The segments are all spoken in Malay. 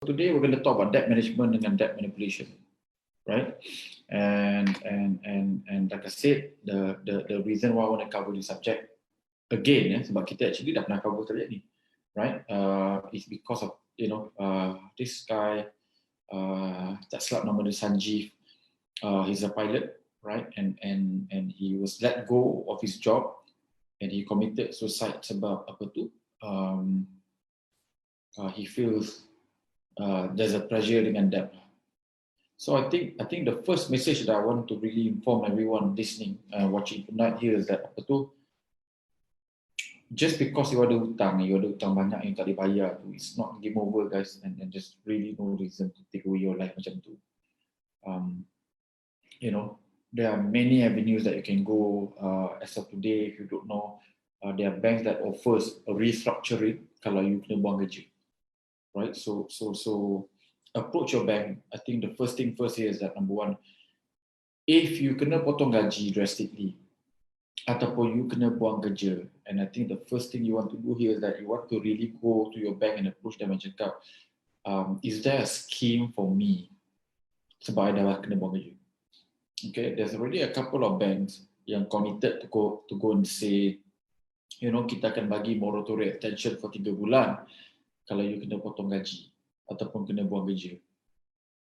Today we're going to talk about debt management and debt manipulation, right? And like I said, the reason why I want to cover this subject again, sebab kita actually dah pernah cover tadi ni, right? Is because of this guy, tak silap nama dia Sanjeev. He's a pilot, right? And he was let go of his job and he committed suicide sebab apa tu? He feels there's a pressure dengan debt. So I think the first message that I want to really inform everyone listening, watching tonight here is that apa tu, just because you ada hutang banyak yang tak dibayar tu, it's not game over, guys, and there's really no reason to take away your life macam tu. There are many avenues that you can go. As of today, if you don't know, there are banks that offers a restructuring kalau you kena buang kerja. Right, so approach your bank. I think the first thing first here is that number one, if you kena potong gaji drastically, ataupun you kena buang kerja, and I think the first thing you want to do here is that you want to really go to your bank and approach them and check out, is there a scheme for me sebab I dah kena buang kerja? Okay, there's already a couple of banks yang committed to go and say, kita akan bagi moratorium extension for 3 bulan kalau you kena potong gaji ataupun kena buang kerja,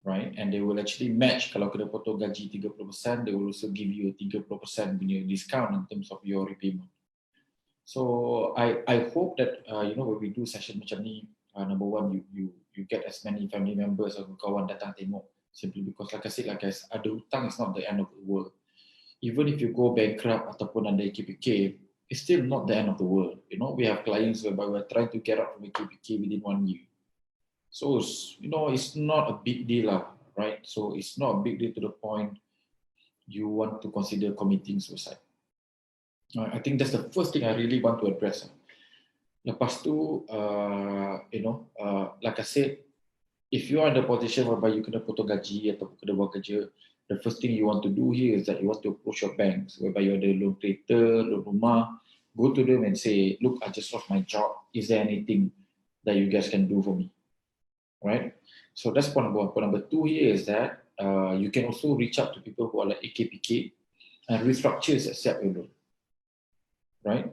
right? And they will actually match. Kalau kena potong gaji 30%, they will also give you a 30% punya discount in terms of your repayment. So I hope that when we do session macam ni, number one, you get as many family members atau kawan datang tengok, simply because like I said, like guys, ada hutang is not the end of the world. Even if you go bankrupt ataupun ada KPK, it's still not the end of the world. We have clients whereby we're trying to get out from the KPK within 1 year. So, it's not a big deal, right? So, it's not a big deal to the point you want to consider committing suicide. I think that's the first thing I really want to address. Lepas tu, like I said, if you are in the position whereby you kena potong gaji atau kena buang kerja, the first thing you want to do here is that you want to approach your banks, whereby you ada loan creator, loan rumah, go to them and say, look, I just lost my job. Is there anything that you guys can do for me? Right? So that's point number one. Point number two here is that you can also reach out to people who are like AKPK and restructures accept your loan. Right?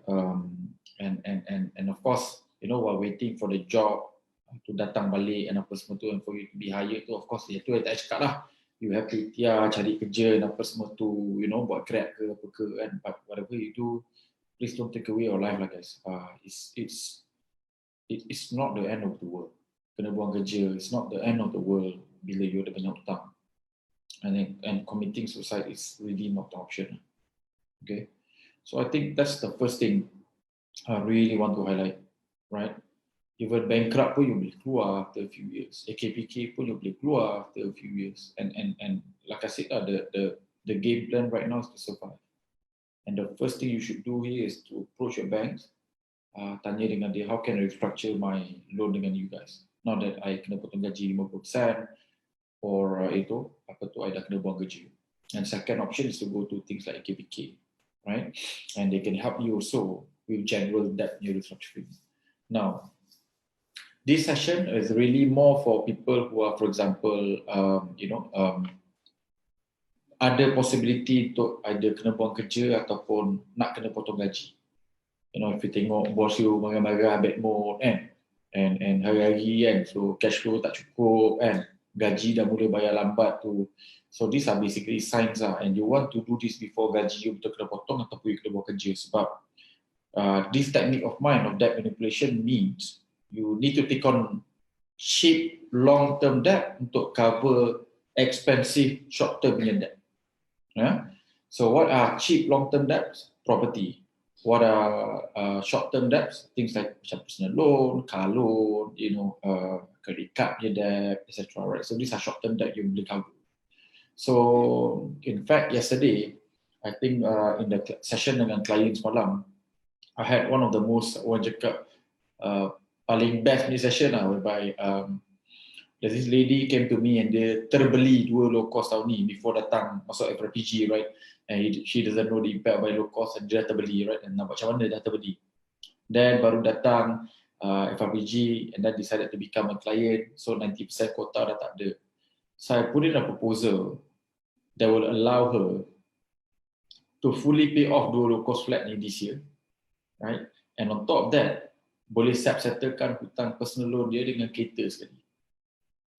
And of course, while waiting for the job to datang balik and apa semua tu, and for you to be hired tu, of course, itu tak cakap lah. You have to cari kerja dan apa semua tu, buat Grab ke apa ke kan. But whatever you do, please don't take away your life lah, guys. It's not the end of the world. Kena buang kerja, it's not the end of the world bila you ada banyak hutang. And committing suicide is really not the option. Okay, so I think that's the first thing I really want to highlight, right? Even bankrupt pun you boleh keluar after a few years. AKPK pun you boleh keluar after a few years. And like I said, the game plan right now is to survive. And the first thing you should do here is to approach your banks, tanya dengan dia, how can I restructure my loan dengan you guys? Not that I kena potong gaji 50% or I dah kena buang kerja. And second option is to go to things like AKPK, right? And they can help you also with general debt restructuring. Now, this session is really more for people who are, for example, ada possibility untuk either kena buang kerja ataupun nak kena potong gaji. If you tengok bos you marah-marah bad mood and hari-hari kan, so cash flow tak cukup kan, gaji dah mula bayar lambat tu. So these are basically signs and you want to do this before gaji you betul kena potong ataupun you kena buang kerja, sebab this technique of mine of debt manipulation means you need to take on cheap long-term debt untuk cover expensive short-term debt. So what are cheap long-term debts? Property. What are short-term debts? Things like personal loan, car loan, credit card debt, etc. Right? So these are short-term debt you will cover. So in fact, yesterday, I think in the session dengan client semalam, I had one of the most paling best ni session whereby there's this lady came to me and dia terbeli 2 low cost tahun ni before datang masuk FRPG, right? And she doesn't know the impact by low cost and dia dah terbeli, right? And nampak macam mana dah terbeli. Then baru datang FRBG and then decided to become a client, so 90% quota dah tak ada. So I put in a proposal that will allow her to fully pay off dua cost flat ni this year, right? And on top of that, boleh settlekan hutang personal loan dia dengan kereta sekali.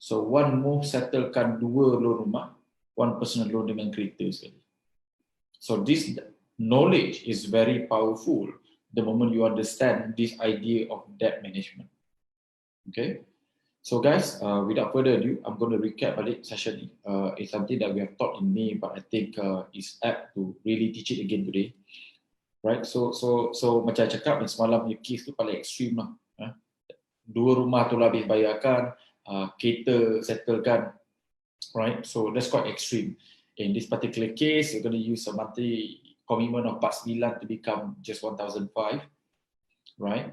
So one move settlekan dua loan rumah, one personal loan dengan kereta sekali. So this knowledge is very powerful the moment you understand this idea of debt management. Okay, so guys, without further ado, I'm going to recap balik session ni. It's something that we have taught in May, but I think it's apt to really teach it again today. Right, so macam cakap ni semalam punya case tu paling ekstrim lah. Dua rumah tu lah habis bayarkan, kereta settlekan, right? So that's quite extreme. In this particular case, you're going to use a monthly commitment of 49 to become just 1,005, right?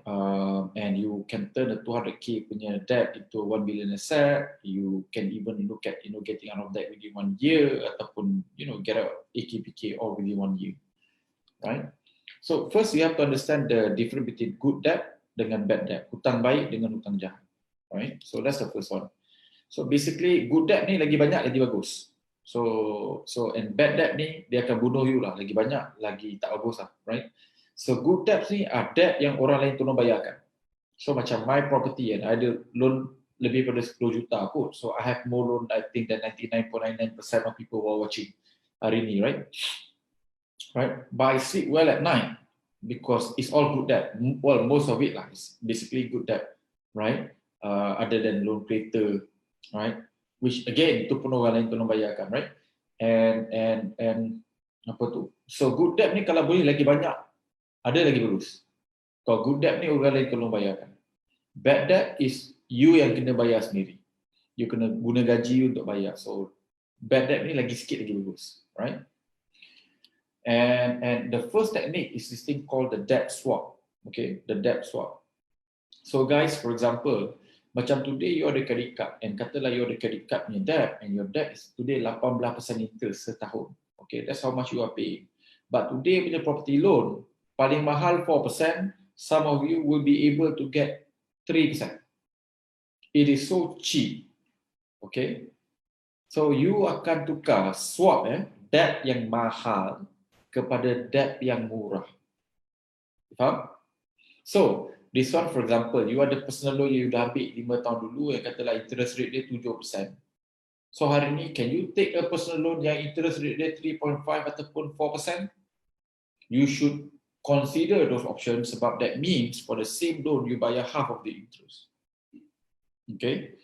And you can turn a 200k punya debt into a 1 billion asset. You can even look at getting out of debt within 1 year ataupun get out AKPK all within 1 year, right? So first you have to understand the difference between good debt dengan bad debt, hutang baik dengan hutang jahat, right? So that's the first one. So basically good debt ni lagi banyak lagi bagus. So and bad debt ni dia akan bunuh you lah, lagi banyak lagi tak bagus lah, right? So good debt ni debt yang orang lain tolong bayarkan. So macam my property and I ada loan lebih pada 10 juta pun. So I have more loan I think than 99.99% of people who are watching hari ni, right? Right, but I sleep well at night because it's all good debt. Well, most of it lah is basically good debt, right? Other than loan kereta, right? Which again itu pun orang lain tolong bayarkan, right? And apa tu? So good debt ni kalau boleh lagi banyak, ada lagi bagus. Kalau good debt ni orang lain tolong bayarkan. Bad debt is you yang kena bayar sendiri. You kena guna gaji untuk bayar. So bad debt ni lagi sikit lagi bagus, right? And the first technique is this thing called the debt swap. Okay, the debt swap. So guys, for example, macam today you ada credit card and katalah you ada credit card punya debt and your debt is today 18% interest setahun. Okay, that's how much you are paying. But today punya property loan paling mahal 4%, some of you will be able to get 3%. It is so cheap. Okay, so you akan tukar swap debt yang mahal kepada debt yang murah. Faham? So, this one for example, you ada personal loan yang you dah ambil 5 tahun dulu yang katalah interest rate dia 7%. So, hari ni can you take a personal loan yang interest rate dia 3.5 ataupun 4%? You should consider those options sebab that means for the same loan you bayar half of the interest. Okay?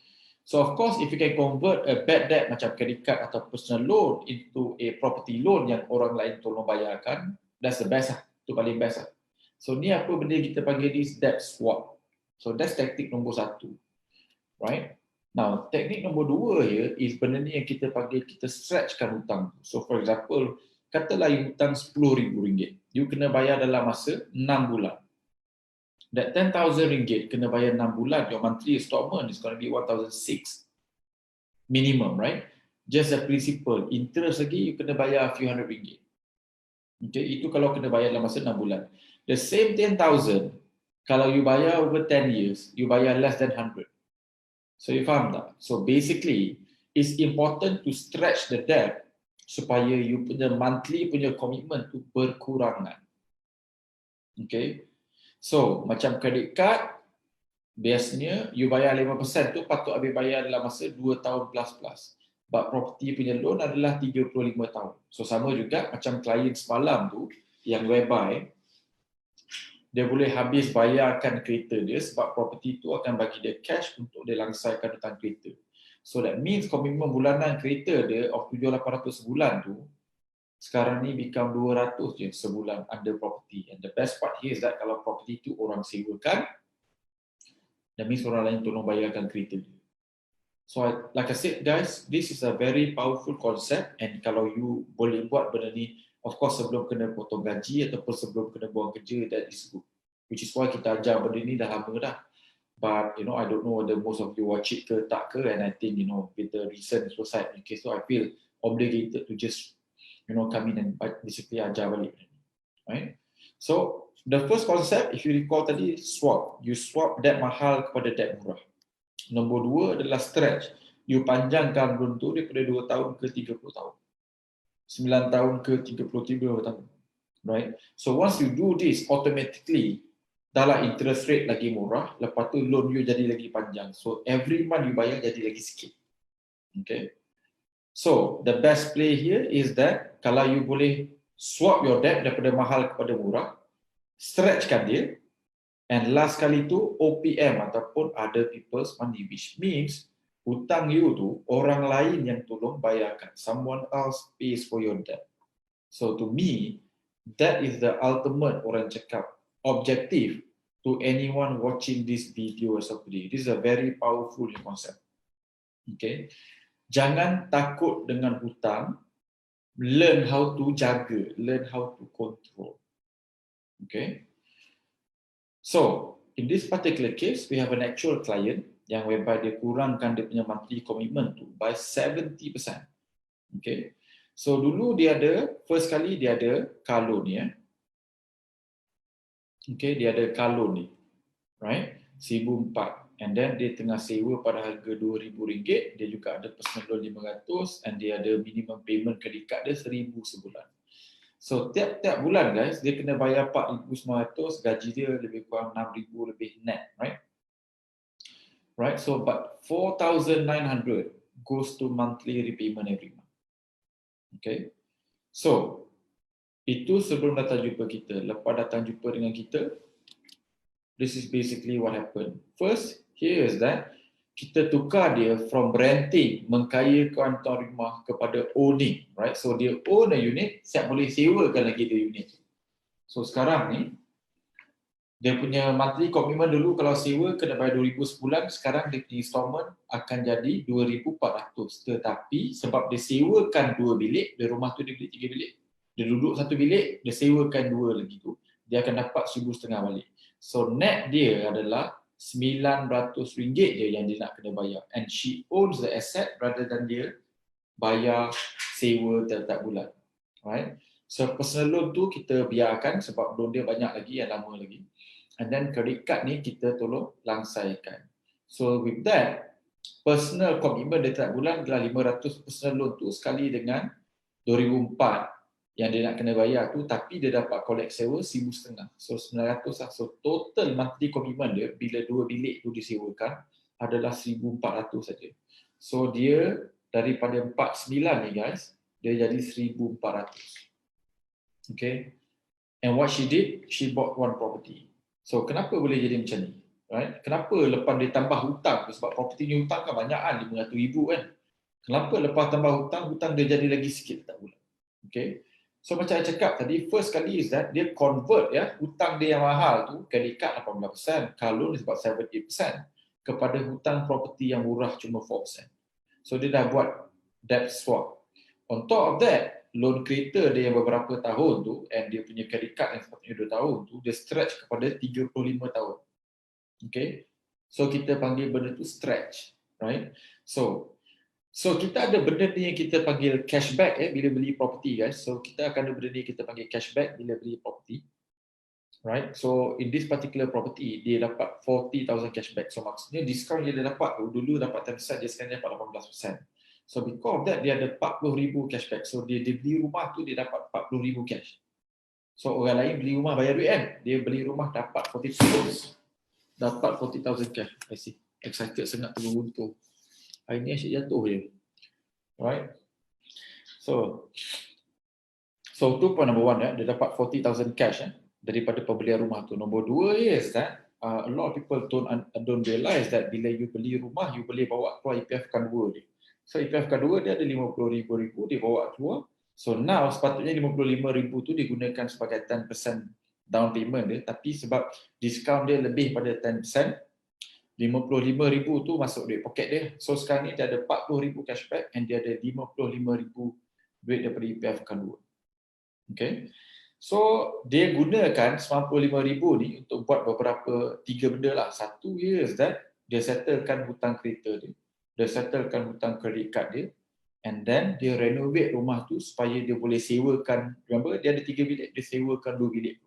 So of course, if you can convert a bad debt macam credit card atau personal loan into a property loan yang orang lain tolong bayarkan, that's the best lah. Itu paling best lah. So ni apa benda kita panggil this debt swap. So that's teknik nombor 1. Right? Now, teknik nombor 2 here is benda ni yang kita panggil kita stretchkan hutang. So for example, katalah you hutang RM10,000. You kena bayar dalam masa 6 bulan. That 10,000 ringgit kena bayar 6 bulan, your monthly installment is going to be 1,006 minimum, right? Just the principle. Interest lagi, you kena bayar a few hundred ringgit. Okay, itu kalau kena bayar dalam masa 6 bulan. The same 10,000, kalau you bayar over 10 years, you bayar less than 100. So you faham tak? So basically, it's important to stretch the debt supaya you punya monthly punya commitment tu berkurangan. Okay? So, macam credit card, biasanya you bayar 5% tu patut habis bayar dalam masa 2 tahun plus. But property punya loan adalah 35 tahun. So, sama juga macam klien semalam tu, yang whereby dia boleh habis bayarkan kereta dia sebab property tu akan bagi dia cash untuk dia langsaikan hutang kereta. So, that means komitmen bulanan kereta dia of 7,800 sebulan tu, sekarang ni become 200 je sebulan under property. And the best part here is that kalau property tu orang sewakan, that means orang lain tolong bayarkan kereta dia. So like I said guys, this is a very powerful concept and kalau you boleh buat benda ni, of course sebelum kena potong gaji ataupun sebelum kena buang kerja, that is good. Which is why kita ajar benda ni dah lama dah. But I don't know whether most of you watch it ke tak ke, and I think with the recent suicide case, so I feel obligated to just come in and basically ajar balik, right? So the first concept, if you recall tadi, swap. You swap debt mahal kepada debt murah. Nombor dua adalah stretch. You panjangkan loan tu daripada 2 tahun ke 30 tahun. 9 tahun ke 33 tahun. Right? So once you do this, automatically, dalam interest rate lagi murah, lepas tu loan you jadi lagi panjang. So every month you bayar jadi lagi sikit. Okay? So the best play here is that kalau you boleh swap your debt daripada mahal kepada murah, stretchkan dia, and last kali tu OPM ataupun other people's money, which means hutang you tu orang lain yang tolong bayarkan. Someone else pays for your debt. So to me, that is the ultimate, orang cakap, objective to anyone watching this video as of today. This is a very powerful concept. Okay. Jangan takut dengan hutang. Learn how to jaga. Learn how to control. Okay. So, in this particular case, we have an actual client yang whereby dia kurangkan dia punya monthly commitment tu by 70%. Okay. So, dulu dia ada, first kali dia ada car loan ni. Okay, dia ada car loan ni. Right? 1,400. And then dia tengah sewa pada harga RM2,000, dia juga ada personal loan 500 and dia ada minimum payment credit card dia 1,000 sebulan. So tiap-tiap bulan guys, dia kena bayar 4,900, gaji dia lebih kurang 6,000 lebih net, right? Right, so but 4,900 goes to monthly repayment every month. Okay, so itu sebelum datang jumpa kita. Lepas datang jumpa dengan kita, this is basically what happened. First, here is that kita tukar dia from renting, mengkayakan tuan rumah, kepada owning, right? So dia own a unit, siap boleh sewakan lagi dia unit. So sekarang ni, dia punya monthly commitment dulu kalau sewa kena bayar 2,000 sebulan, sekarang dia punya installment akan jadi 2,400. Tetapi sebab dia sewakan 2 bilik, di rumah tu dia beli 3 bilik, dia duduk 1 bilik, dia sewakan 2 lagi tu, dia akan dapat 1,500 balik. So net dia adalah RM900 je yang dia nak kena bayar, and she owns the asset rather than dia bayar sewa tiap-tiap bulan, right? So personal loan tu kita biarkan sebab loan dia banyak lagi, yang lama lagi, and then credit card ni kita tolong langsaikan. So with that, personal commitment dia tiap bulan adalah 500 personal loan tu sekali dengan 2,400 yang dia nak kena bayar tu, tapi dia dapat collect sewa 1,500. So 900 lah. So total monthly commitment dia bila 2 bilik tu disewakan adalah 1,400 saja. So dia daripada 49 ni guys, dia jadi 1,400. Okay. And what she did, she bought one property. So kenapa boleh jadi macam ni? Right? Kenapa lepas dia tambah hutang? Sebab property ni hutang kan banyak kan, 500,000 kan. Kenapa lepas tambah hutang, hutang dia jadi lagi sikit tak bulan. Okay. So macam saya cakap tadi, first kali is that dia convert hutang dia yang mahal tu, credit card 18%, car loan is about 7-8%, kepada hutang property yang murah cuma 4%. So dia dah buat debt swap. On top of that, loan kereta dia yang beberapa tahun tu, and dia punya credit card yang sepatutnya 2 tahun tu, dia stretch kepada 35 tahun. Okay. So kita panggil benda tu stretch, right? So kita ada benda ni yang kita panggil cashback bila beli property guys. So kita akan ada benda ni kita panggil cashback bila beli property. Right? So in this particular property dia dapat 40,000 cashback. So maksudnya diskaun dia dapat tu, dulu dapat 10%, dia sekarang dapat 18%. So because of that dia ada 40,000 cashback. So dia beli rumah tu dia dapat 40,000 cash. So orang lain beli rumah bayar duit kan. Dia beli rumah dapat 40,000. Dapat 40,000 cash. I see. Excited sangat tu beruntung. Hari ni asyik jatuh je. Right? So tu point number 1 dia dapat 40,000 cash daripada pembelian rumah tu. Nombor 2 is that a lot of people don't realize that bila you beli rumah, you boleh bawa keluar IPF kedua dia. So IPF kedua dia ada 50,000 dia bawa keluar. So now sepatutnya 55,000 tu digunakan sebagai 10% down payment dia, tapi sebab diskaun dia lebih pada 10%, 55,000 tu masuk duit poket dia. So sekarang ni dia ada 40,000 cashback and dia ada 55,000 duit daripada IPF kedua. Okay. So dia gunakan 95,000 ni untuk buat beberapa 3 benda lah. Satu is that dia settlekan hutang kereta dia settlekan hutang credit card dia, and then dia renovate rumah tu supaya dia boleh sewakan. Remember dia ada 3 bilik, dia sewakan 2 bilik.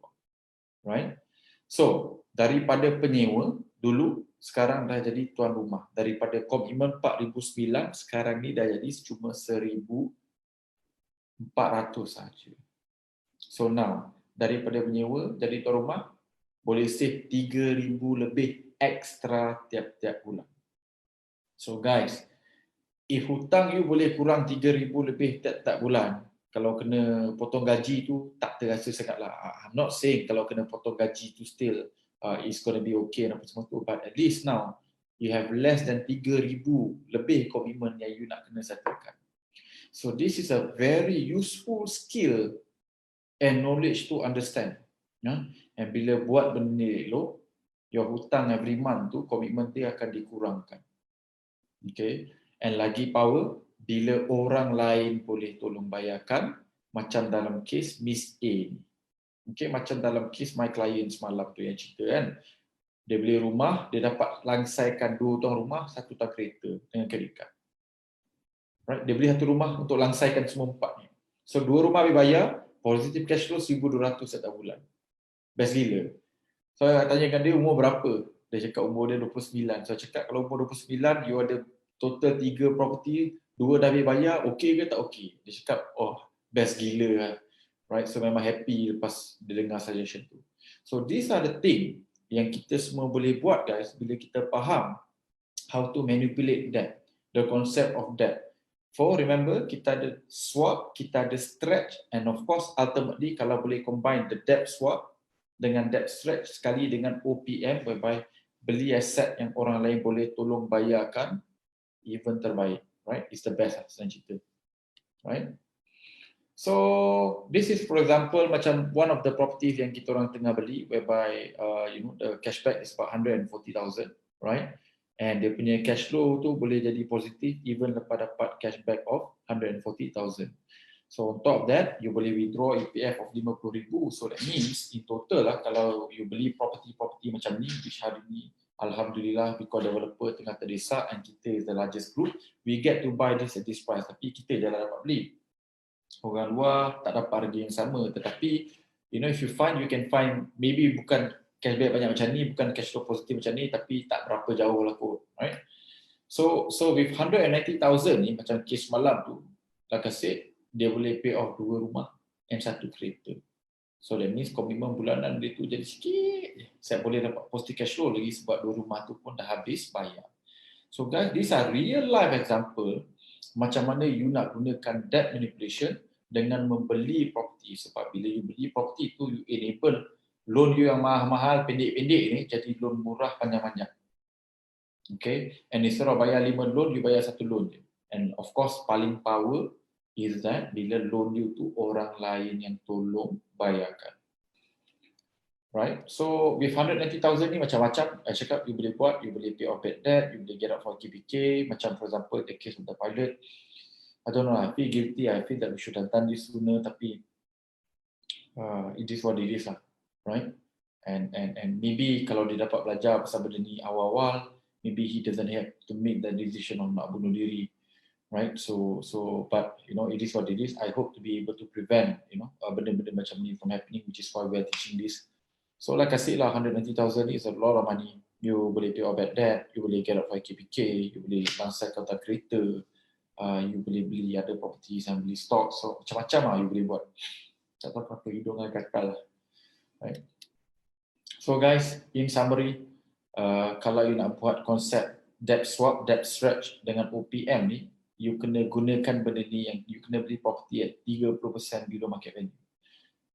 right? So daripada penyewa dulu sekarang dah jadi tuan rumah. Daripada komitmen 4,009 sekarang ni dah jadi cuma 1,400 saja. So now daripada penyewa jadi tuan rumah boleh save 3,000 lebih ekstra tiap-tiap bulan. So guys, if hutang you boleh kurang 3,000 lebih tiap-tiap bulan, kalau kena potong gaji tu tak terasa sangatlah. I'm not saying kalau kena potong gaji tu still it's gonna be okay apa semua tu, but at least now you have less than 3,000 lebih komitmen yang you nak kena settlekan. So this is a very useful skill and knowledge to understand. And bila buat benda ni elok, your hutang every month tu komitmen dia akan dikurangkan. Okay, and lagi power bila orang lain boleh tolong bayarkan, macam dalam kes Miss A ni. Okay, macam dalam kes my client semalam tu yang cerita kan, dia beli rumah, dia dapat langsaikan 2 tahun rumah, 1 tahun kereta dengan kredit card. Right? Dia beli 1 rumah untuk langsaikan semua 4 ni. So 2 rumah dia bayar, positive cash flow 1,200 setiap bulan. Best gila. So saya tanyakan dia umur berapa? Dia cakap umur dia 29. So saya cakap kalau umur 29, you ada total 3 property, 2 dah habis bayar, okey ke tak okey? Dia cakap, oh best gila lah. Right? So memang happy lepas dia dengar suggestion tu. So these are the thing yang kita semua boleh buat guys bila kita faham how to manipulate that, the concept of debt. For remember, kita ada swap, kita ada stretch, and of course ultimately kalau boleh combine the debt swap dengan debt stretch sekali dengan OPM whereby beli aset yang orang lain boleh tolong bayarkan, even terbaik, right? It's the best senang cerita, right? So this is for example macam one of the properties yang kita orang tengah beli whereby the cashback is about 140,000, right? And dia punya cash flow tu boleh jadi positif even lepas dapat cashback of 140,000. So on top of that, you boleh withdraw EPF of 50,000. So that means in total lah kalau you beli property macam ni, which hari ni alhamdulillah because developer tengah terdesak and kita is the largest group, we get to buy this at this price. Tapi kita je lah dapat beli. Orang luar tak dapat harga yang sama, tetapi if you can find maybe bukan cashback banyak macam ni, bukan cash flow positif macam ni, tapi tak berapa jauh lah kot, right? So with 190,000 ni macam kes malam tu, like I said, dia boleh pay off 2 rumah and 1 kereta. So that means komitmen bulanan dia tu jadi sikit, saya boleh dapat positif cash flow lagi sebab 2 rumah tu pun dah habis bayar. So guys, these are real life example macam mana you nak gunakan debt manipulation dengan membeli property. Sebab bila you beli property tu, you enable loan you yang mahal-mahal, pendek-pendek ni jadi loan murah panjang-panjang. Okay, and instead of bayar 5 loan, you bayar 1 loan je. And of course, paling power is that bila loan you tu orang lain yang tolong bayarkan. Right, so with 190,000 ni macam-macam, I cakap you boleh buat, you boleh pay off bad debt, you boleh get out for KPK, macam for example the case of the pilot. I don't know, I feel guilty, I feel that we should have done this sooner, tapi it is what it is lah, right? And maybe kalau dia dapat belajar pasal benda ni awal-awal, maybe he doesn't have to make that decision on nak bunuh diri, right? So but it is what it is. I hope to be able to prevent benda-benda macam ni from happening, which is why we are teaching this. So like I said lah, 190,000 is a lot of money. You boleh pay off bad debt, you boleh get out for KPK, you boleh langsaikan kontrak kereta, you boleh beli other properties and beli stock. So macam-macam lah you boleh buat. Tak tahu apa hidung dengan kakak lah. Right. So guys, in summary, kalau you nak buat konsep debt swap, debt stretch dengan OPM ni, you kena gunakan benda ni yang you kena beli property at 30% below market value.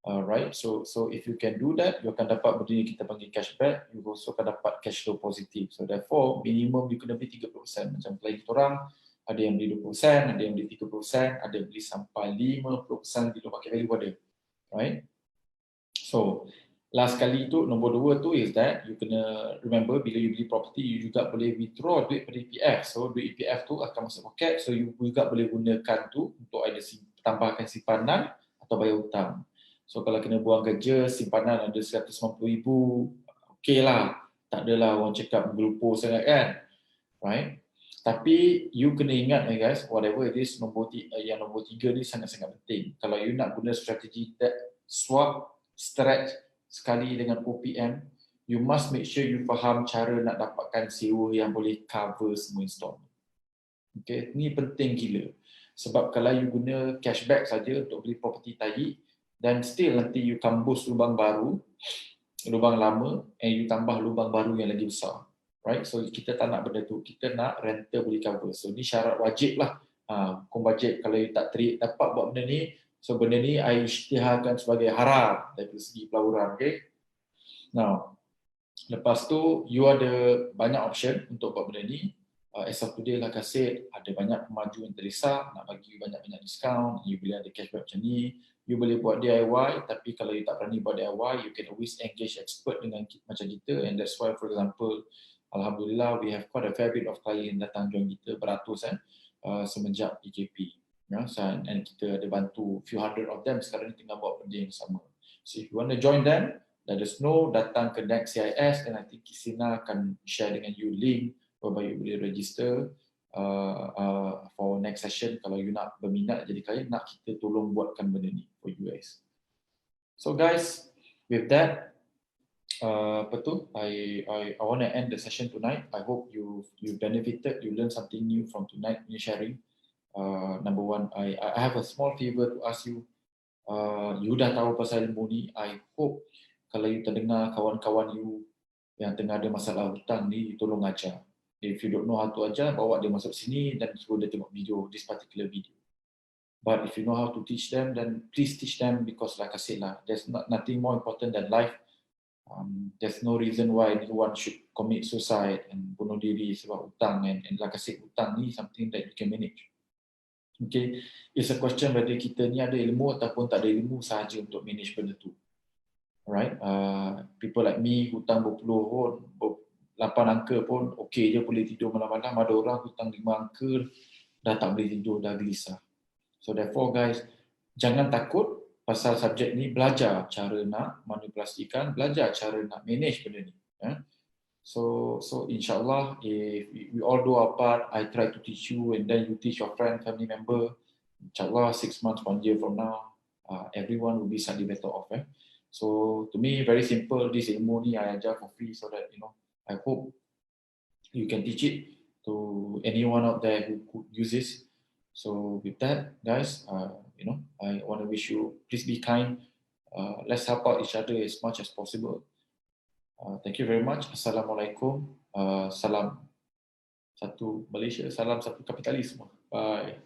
Right, so if you can do that, you akan dapat benda yang kita panggil cashback, you also akan dapat cash flow positif. So therefore, minimum you kena beli 30%. Macam klien kita orang, ada yang beli 20%, ada yang beli 30%, ada yang beli sampai 50% below market value ada. Right? So, last kali tu, nombor 2 tu is that you kena remember bila you beli property, you juga boleh withdraw duit pada EPF. So, duit EPF tu akan masuk poket, so you juga boleh gunakan tu untuk either tambahkan simpanan atau bayar hutang. So kalau kena buang kerja, simpanan ada 190,000, okey lah. Tak adalah orang cakap berlumpur sangat kan. Right? Tapi you kena ingat guys, whatever it is, nombor 3 ni sangat-sangat penting. Kalau you nak guna strategi debt swap, stretch sekali dengan OPM, you must make sure you faham cara nak dapatkan sewa yang boleh cover semua installment. Okay, ni penting gila. Sebab kalau you guna cashback saja untuk beli property tahi, dan still nanti you kambus lubang baru, lubang lama, and you tambah lubang baru yang lagi besar. Right? So kita tak nak benda tu. Kita nak rental boleh cover. So ni syarat wajib lah. Hukum wajib kalau you tak dapat buat benda ni, so benda ni I isytiharkan sebagai haram dari segi pelaburan. Okay? Now, lepas tu you ada banyak option untuk buat benda ni. As of today, like I said, ada banyak pemaju yang terdesak, nak bagi you banyak-banyak diskaun, you boleh ada cashback macam ni, you boleh buat DIY, tapi kalau you tak berani buat DIY, you can always engage expert dengan macam kita, and that's why, for example, Alhamdulillah, we have quite a fair bit of client datang join kita, beratus semenjak PKP. And kita ada bantu few hundred of them sekarang ni tengah buat benda yang sama. So if you want to join them, let us know, datang ke Next CIS, dan nanti Kisina akan share dengan you link whereby you boleh register for next session kalau you nak berminat jadi klien, nak kita tolong buatkan benda ni for you guys. So guys, with that, I want to end the session tonight. I hope you benefited, you learned something new from tonight new sharing. Number one, I have a small favor to ask you. You dah tahu pasal ilmu ni. I hope kalau you terdengar kawan-kawan you yang tengah ada masalah hutang ni, you tolong ajar. If you don't know how to ajar, bawa dia masuk sini dan suruh dia tengok video, this particular video. But if you know how to teach them, then please teach them, because like I said lah, there's nothing more important than life. There's no reason why anyone should commit suicide and bunuh diri sebab hutang, and like I said, hutang ni something that you can manage. Okay, it's a question whether kita ni ada ilmu ataupun tak ada ilmu sahaja untuk manage benda tu. Alright, people like me hutang berpuluh pun, 8 angka pun okey je, boleh tidur malam-malam. Ada orang hutang 5 angka dah tak boleh tidur, dah gelisah. So therefore guys, jangan takut pasal subjek ni, belajar cara nak manipulasikan, belajar cara nak manage benda ni. So insyaAllah, if we all do our part, I try to teach you and then you teach your friend, family member, insyaAllah 6 months, 1 year from now, everyone will be slightly better off. So to me, very simple, this ilmu ni I ajar for free so that, you know, I hope you can teach it to anyone out there who could use this. So with that, guys, you know, I want to wish you, please be kind. Let's help out each other as much as possible. Thank you very much. Assalamualaikum. Salam satu Malaysia, salam satu kapitalisme. Bye.